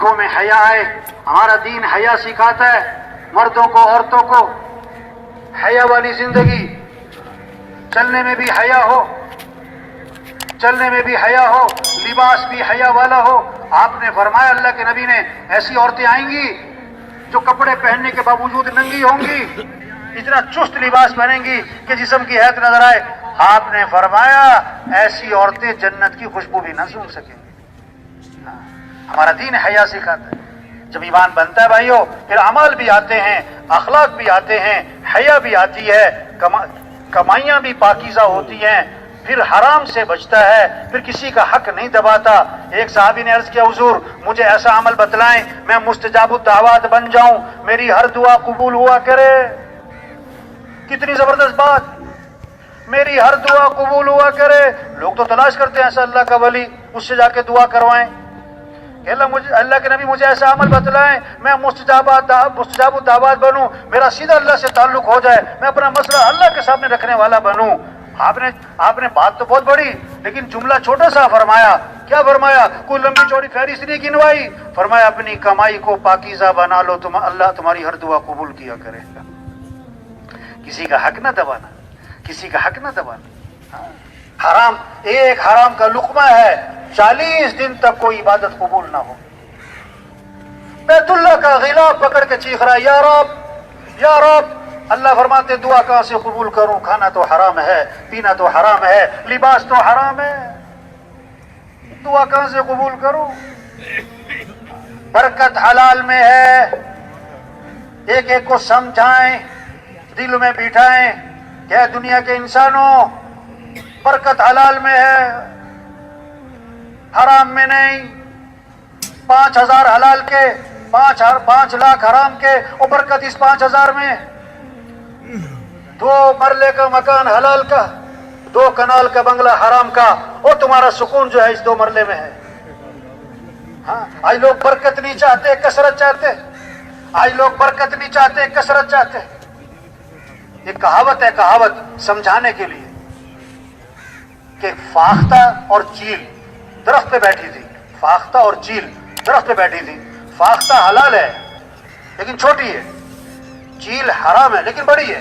آنکھوں میں حیا آئے. ہمارا دین حیا سکھاتا ہے مردوں کو عورتوں کو. حیا والی زندگی, چلنے میں بھی حیا ہو, چلنے میں بھی حیا ہو, لباس بھی حیا والا ہو. آپ نے فرمایا, اللہ کے نبی نے, ایسی عورتیں آئیں گی جو کپڑے پہننے کے باوجود ننگی ہوں گی, اتنا چست لباس پہنیں گی کہ جسم کی حیت نظر آئے. آپ نے فرمایا ایسی عورتیں جنت کی خوشبو بھی نہ سونگھ سکیں گی. ہمارا دین حیا سکھاتا ہے. جب ایمان بنتا ہے بھائیو, پھر عمل بھی آتے ہیں, اخلاق بھی آتے ہیں, حیا بھی آتی ہے, کمائیاں بھی پاکیزہ ہوتی ہیں, پھر حرام سے بچتا ہے, پھر کسی کا حق نہیں دباتا. ایک صحابی نے عرض کیا, حضور مجھے ایسا عمل بتلائیں میں مستجاب الدعوات بن جاؤں, میری ہر دعا قبول ہوا کرے. کتنی زبردست بات, میری ہر دعا قبول ہوا کرے. لوگ تو تلاش کرتے ہیں ایسا اللہ کا ولی, اس سے جا کے دعا کروائیں. کہ اللہ کے نبی مجھے ایسا عمل بتلائیں میں مستجاب الدعوات بنوں, میرا سیدھا اللہ سے تعلق ہو جائے, میں اپنا مسئلہ اللہ کے سامنے رکھنے والا بنوں. آپ نے بات تو بہت بڑی لیکن جملہ چھوٹا سا فرمایا. کیا فرمایا؟ کوئی لمبی چوڑی فہرست نہیں گنوائی. فرمایا اپنی کمائی کو پاکیزہ بنا لو, اللہ تمہاری ہر دعا قبول کیا کرے گا. کسی کا حق نہ دبانا, کسی کا حق نہ دبانا. حرام, ایک حرام کا لقمہ ہے 40 دن تک کوئی عبادت قبول نہ ہو. بیت اللہ کا غلاف پکڑ کے چیخ رہا ہے, یا رب یا رب. اللہ فرماتے دعا کہاں سے قبول کروں, کھانا تو حرام ہے, پینا تو حرام ہے, لباس تو حرام ہے, دعا کہاں سے قبول کروں. برکت حلال میں ہے. ایک ایک کو سمجھائیں, دل میں بٹھائیں کہ دنیا کے انسانوں برکت حلال میں ہے, حرام میں نہیں. 5,000 حلال کے, 5 لاکھ حرام کے, اور برکت اس 5,000 میں. 2 مرلے کا مکان حلال کا, 2 کنال کا بنگلہ حرام کا, اور تمہارا سکون جو ہے اس 2 مرلے میں ہے. ہاں, آج لوگ برکت نہیں چاہتے, کثرت چاہتے. آج لوگ برکت نہیں چاہتے, کثرت چاہتے. یہ کہاوت ہے, کہاوت سمجھانے کے لیے کہ فاختہ اور چیل درخت پہ بیٹھی تھی. فاختہ اور چیل درخت پہ بیٹھی تھی. فاختہ حلال ہے لیکن چھوٹی ہے, چیل حرام ہے لیکن بڑی ہے.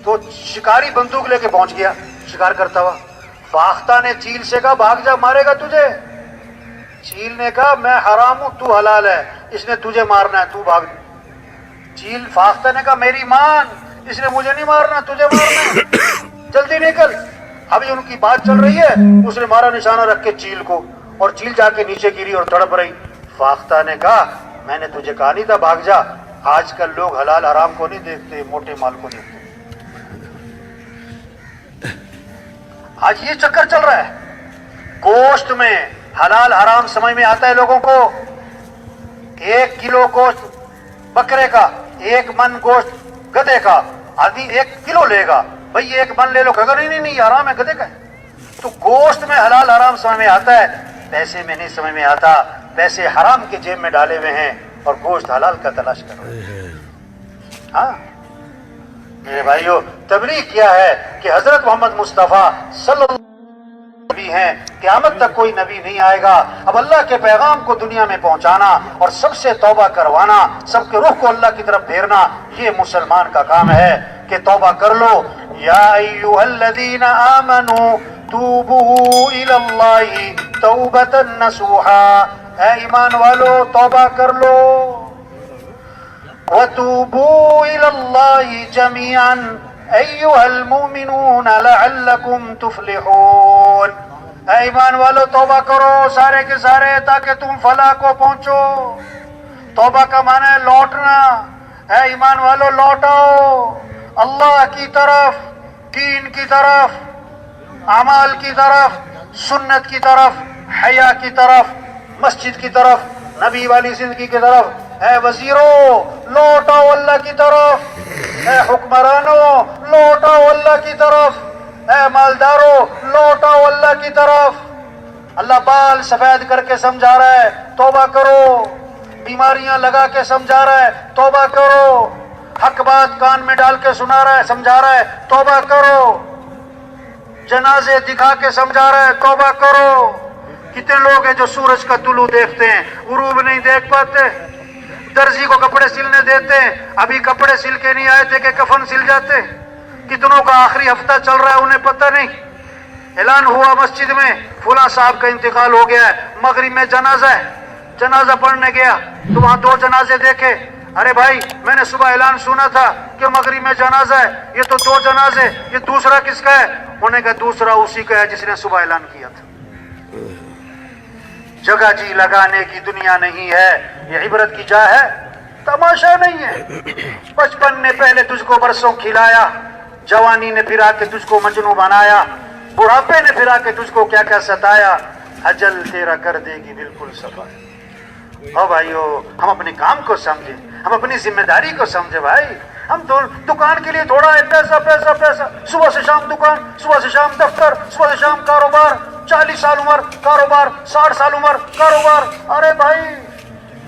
تو شکاری بندوق لے کے پہنچ گیا شکار کرتا ہوا. فاختہ نے چیل سے کہا بھاگ جا, مارے گا تجھے. چیل نے کہا میں حرام ہوں, تو حلال ہے, اس نے تجھے مارنا ہے, تو بھاگ. چیل فاختہ نے کہا میری مان, اس نے مجھے نہیں مارنا, تجھے مارنا ہے, جلدی نکل. ابھی ان کی بات چل رہی ہے, اس نے مارا نشانہ رکھ کے چیل کو, اور چیل جا کے نیچے گری اور تڑپ رہی. فاختہ نے کہا میں نے تجھے کہا نہیں تھا بھاگ جا. آج کل لوگ حلال حرام کو نہیں دیکھتے, موٹے مال کو دیکھتے. آج یہ چکر چل رہا ہے. گوشت میں حلال حرام سمجھ میں آتا ہے لوگوں کو. 1 کلو گوشت بکرے کا, 1 من گوشت گدھے کا, آدمی 1 کلو لے گا, بھئی 1 من لے لو, کہے گا نہیں نہیں حرام ہے, گدھے کا ہے. تو گوشت میں حلال حرام سمجھ میں آتا ہے, پیسے میں نہیں سمجھ میں آتا. پیسے حرام کے جیب میں ڈالے ہوئے ہیں اور گوشت حلال کا تلاش کرو. ہاں میرے بھائیو, تبلیغ کیا ہے کہ حضرت محمد مصطفیٰ صلی اللہ علیہ وسلم نبی ہیں, قیامت تک کوئی نبی نہیں آئے گا. اب اللہ کے پیغام کو دنیا میں پہنچانا اور سب سے توبہ کروانا, سب کے رخ کو اللہ کی طرف پھیرنا, یہ مسلمان کا کام ہے کہ توبہ کر لو. یا ایھا الذین آمنوا توبوا الی اللہ توبۃ نصوحا, اے ایمان والو توبہ کر لو. وَتُوبُوا إِلَى اللَّهِ جَمِيعًا أَيُّهَا الْمُؤْمِنُونَ لَعَلَّكُمْ تُفْلِحُونَ. اے ایمان والو توبہ کرو سارے کے سارے تاکہ تم فلاح کو پہنچو. توبہ کا معنی ہے لوٹنا. اے ایمان والو لوٹاؤ اللہ کی طرف, دین کی طرف, اعمال کی طرف, سنت کی طرف, حیا کی طرف, مسجد کی طرف, نبی والی زندگی کی طرف. اے وزیروں لوٹاؤ اللہ کی طرف, اے حکمرانوں لوٹاؤ اللہ کی طرف, اے مالداروں لوٹاؤ اللہ کی طرف. اللہ بال سفید کر کے سمجھا رہا ہے توبہ کرو, بیماریاں لگا کے سمجھا رہا ہے توبہ کرو, حق بات کان میں ڈال کے سنا رہا ہے سمجھا رہا ہے توبہ کرو, جنازے دکھا کے سمجھا رہا ہے توبہ کرو, کتنے لوگ ہیں جو سورج کا طلوع دیکھتے ہیں، غروب نہیں دیکھ پاتے؟ درزی کو کپڑے سلنے دیتے ہیں، ابھی کپڑے سل کے نہیں آئے تھے کہ کفن سل جاتے۔ کتنوں کا آخری ہفتہ چل رہا ہے انہیں پتہ نہیں۔ اعلان ہوا مسجد میں فلاں صاحب کا انتقال ہو گیا ہے، مغرب میں جنازہ ہے، جنازہ پڑھنے گیا تو وہاں 2 جنازے دیکھے۔ ارے بھائی میں نے صبح اعلان سنا تھا کہ مغرب میں جنازہ ہے، یہ تو 2 جنازے، یہ دوسرا کس کا ہے؟ انہوں نے کہا دوسرا اسی کا ہے جس نے صبح اعلان کیا تھا۔ جگہ جی لگانے کی دنیا نہیں ہے، یہ عبرت کی جا ہے، تماشا نہیں ہے۔ بچپن نے پہلے تجھ کو برسوں کھلایا، جوانی نے پھرا کے تجھ کو مجنوں بنایا، بڑھاپے نے پھرا کے تجھ کو کیا کیا ستایا، اجل تیرا کر دے گی بالکل صفا۔ او بھائیو، ہم اپنے کام کو سمجھیں، ہم اپنی ذمہ داری کو سمجھیں بھائی۔ ہم تو دکان کے لیے تھوڑا ہے پیسہ پیسہ پیسہ، صبح سے شام دکان، صبح سے شام دفتر، صبح سے شام کاروبار، 40 سال عمر کاروبار، 60 سال عمر کاروبار۔ ارے بھائی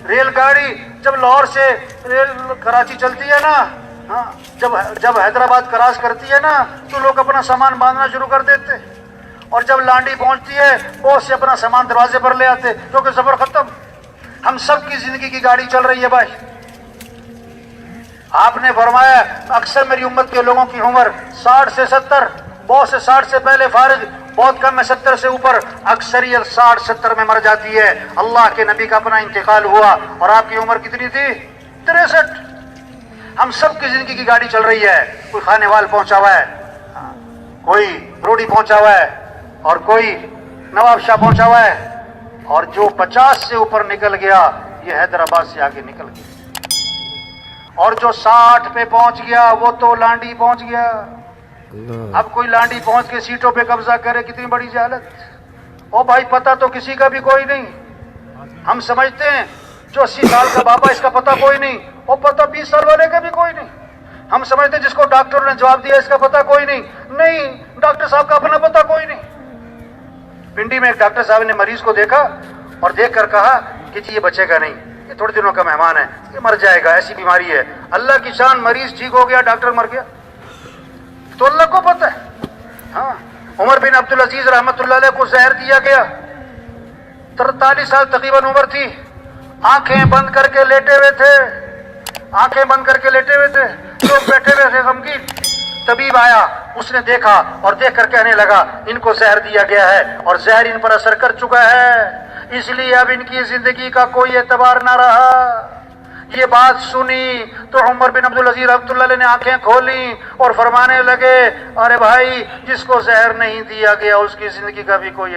ریل گاڑی جب لاہور سے ریل کراچی چلتی ہے نا، ہاں جب حیدرآباد کراس کرتی ہے نا تو لوگ اپنا سامان باندھنا شروع کر دیتے، اور جب لانڈی پہنچتی ہے بہت سے اپنا سامان دروازے پر لے آتے کیونکہ سفر ختم۔ ہم سب کی زندگی کی گاڑی چل رہی ہے بھائی۔ آپ نے فرمایا اکثر میری امت کے لوگوں کی عمر 60 سے 70، بہت سے 60 سے پہلے فارغ، بہت کم ہے 70 سے اوپر، اکثریت 60-70 میں مر جاتی ہے۔ اللہ کے نبی کا اپنا انتقال ہوا اور آپ کی عمر کتنی تھی؟ 63۔ ہم سب کی زندگی کی گاڑی چل رہی ہے، کوئی کھانے وال پہنچا ہوا ہے، کوئی روڑی پہنچا ہوا ہے، اور کوئی نواب شاہ پہنچا ہوا ہے، اور جو 50 سے اوپر نکل گیا یہ حیدرآباد سے آگے نکل گیا، اور جو 60 پہ پہنچ گیا وہ تو لانڈی پہنچ گیا۔ اب کوئی لانڈی پہنچ کے سیٹوں پہ قبضہ کرے، کتنی بڑی جہالت۔ او بھائی پتہ تو کسی کا بھی کوئی نہیں۔ ہم سمجھتے ہیں جو 80 سال کا بابا اس کا پتہ کوئی نہیں، اور پتہ 20 سال والے کا بھی کوئی نہیں۔ ہم سمجھتے ہیں جس کو ڈاکٹر نے جواب دیا اس کا پتہ کوئی نہیں، نہیں ڈاکٹر صاحب کا اپنا پتہ کوئی نہیں۔ پنڈی میں ایک ڈاکٹر صاحب نے مریض کو دیکھا اور دیکھ کر کہا کہ جی یہ بچے گا نہیں، یہ تھوڑے دنوں کا مہمان ہے، یہ مر جائے گا، ایسی بیماری ہے۔ اللہ کی شان، مریض ٹھیک ہو گیا، ڈاکٹر مر گیا، تو اللہ کو پتہ ہے۔ ہاں عمر بن عبدالعزیز رحمۃ اللہ علیہ کو زہر دیا گیا، 43 سال تقریباً عمر تھی، آنکھیں بند کر کے لیٹے ہوئے تھے، آنکھیں بند کر کے لیٹے ہوئے تھے، لوگ بیٹھے ہوئے تھے غمگین۔ طبیب آیا، اس نے دیکھا اور دیکھ کر کہنے لگا ان کو زہر دیا گیا ہے اور زہر ان پر اثر کر چکا ہے، اس لیے اب ان کی زندگی کا کوئی اعتبار نہ رہا۔ یہ بات سنی تو عمر بن عبدالعزیز رحمۃ اللہ علیہ نے آنکھیں کھولیں اور فرمانے لگے ارے بھائی جس کو زہر نہیں دیا گیا اس کی زندگی کا بھی کوئی